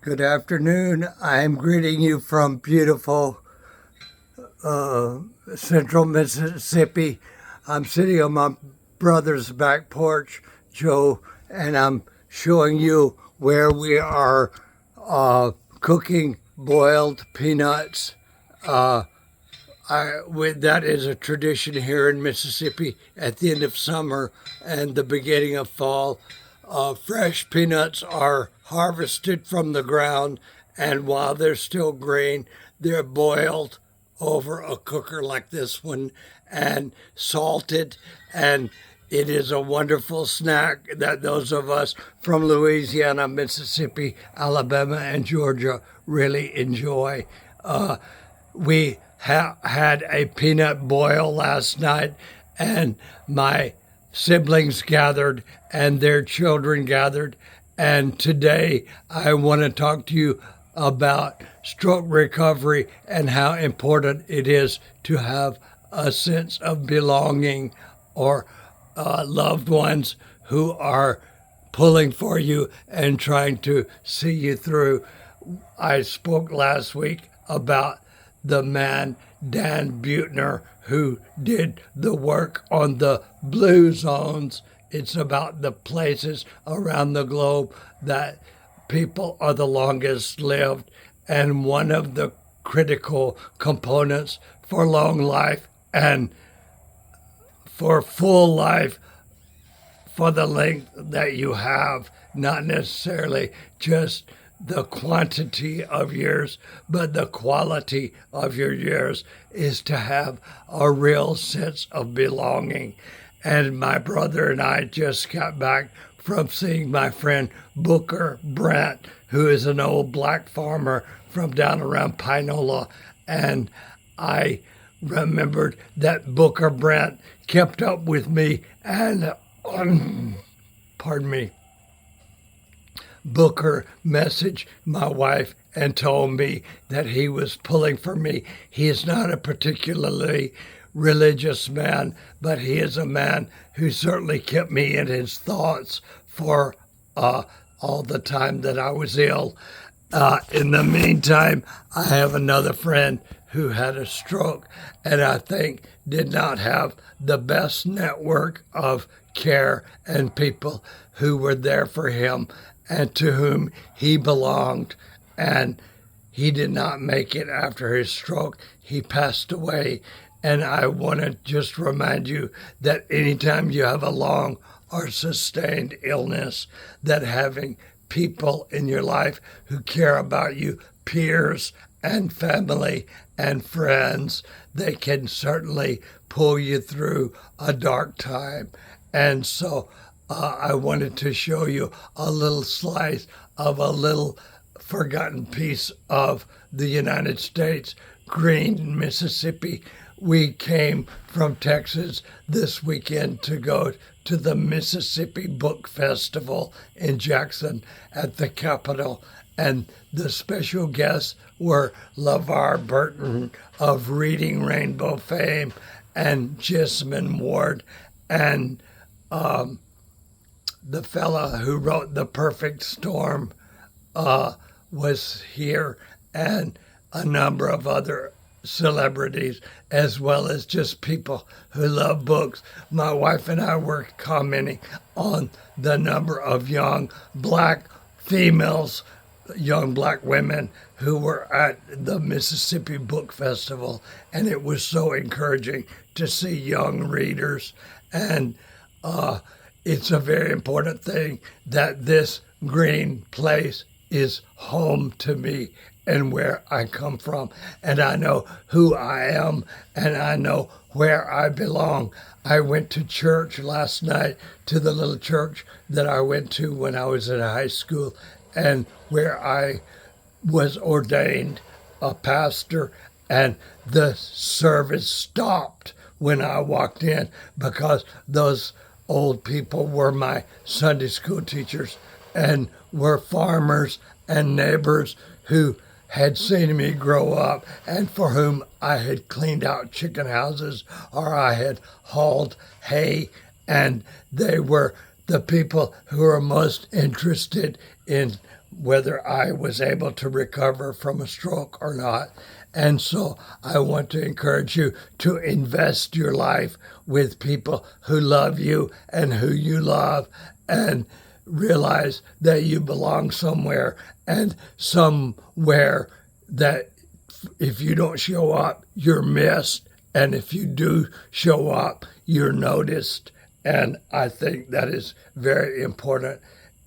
Good afternoon. I'm greeting you from beautiful central Mississippi. I'm sitting on my brother's back porch, Joe, and I'm showing you where we are cooking boiled peanuts. That is a tradition here in Mississippi at the end of summer and the beginning of fall. Fresh peanuts are harvested from the ground, and while they're still green, they're boiled over a cooker like this one and salted. And it is a wonderful snack that those of us from Louisiana, Mississippi, Alabama, and Georgia really enjoy. We had a peanut boil last night, and my siblings gathered and their children gathered. And today I want to talk to you about stroke recovery and how important it is to have a sense of belonging or loved ones who are pulling for you and trying to see you through. I spoke last week about the man, Dan Buettner, who did the work on the blue zones. It's about the places around the globe that people are the longest lived. And one of the critical components for long life and for full life, for the length that you have, not necessarily just the quantity of years, but the quality of your years, is to have a real sense of belonging. And my brother and I just got back from seeing my friend Booker Brent, who is an old black farmer from down around Pinola. And I remembered that Booker Brent kept up with me and, pardon me, Booker messaged my wife and told me that he was pulling for me. He is not a particularly religious man, but he is a man who certainly kept me in his thoughts for all the time that I was ill. In the meantime, I have another friend who had a stroke and I think did not have the best network of care and people who were there for him and to whom he belonged. And he did not make it after his stroke. He passed away. And I want to just remind you that anytime you have a long or sustained illness, that having people in your life who care about you, peers and family and friends, they can certainly pull you through a dark time. And so I wanted to show you a little slice of a little forgotten piece of the United States, Green, Mississippi. We came from Texas this weekend to go to the Mississippi Book Festival in Jackson at the Capitol. And the special guests were LeVar Burton of Reading Rainbow fame and Jesmyn Ward and the fella who wrote The Perfect Storm was here, and a number of other celebrities, as well as just people who love books. My wife and I were commenting on the number of young black females, young black women who were at the Mississippi Book Festival, and it was so encouraging to see young readers. And it's a very important thing that this green place is home to me and where I come from. And I know who I am and I know where I belong. I went to church last night, to the little church that I went to when I was in high school and where I was ordained a pastor, and the service stopped when I walked in because those old people were my Sunday school teachers and were farmers and neighbors who had seen me grow up and for whom I had cleaned out chicken houses or I had hauled hay, and they were the people who are most interested in whether I was able to recover from a stroke or not. And so I want to encourage you to invest your life with people who love you and who you love, and realize that you belong somewhere, and somewhere that if you don't show up, you're missed. And if you do show up, you're noticed. And I think that is very important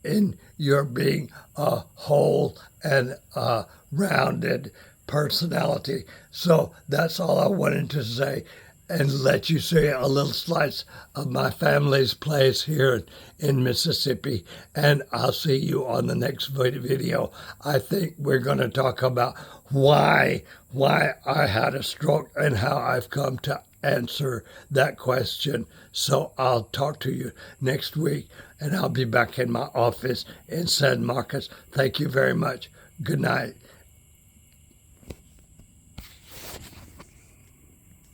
in your being a whole and a rounded personality. So that's all I wanted to say, and let you see a little slice of my family's place here in Mississippi. And I'll see you on the next video. I think we're going to talk about why I had a stroke and how I've come to answer that question. So I'll talk to you next week, and I'll be back in my office in San Marcos. Thank you very much. Good night.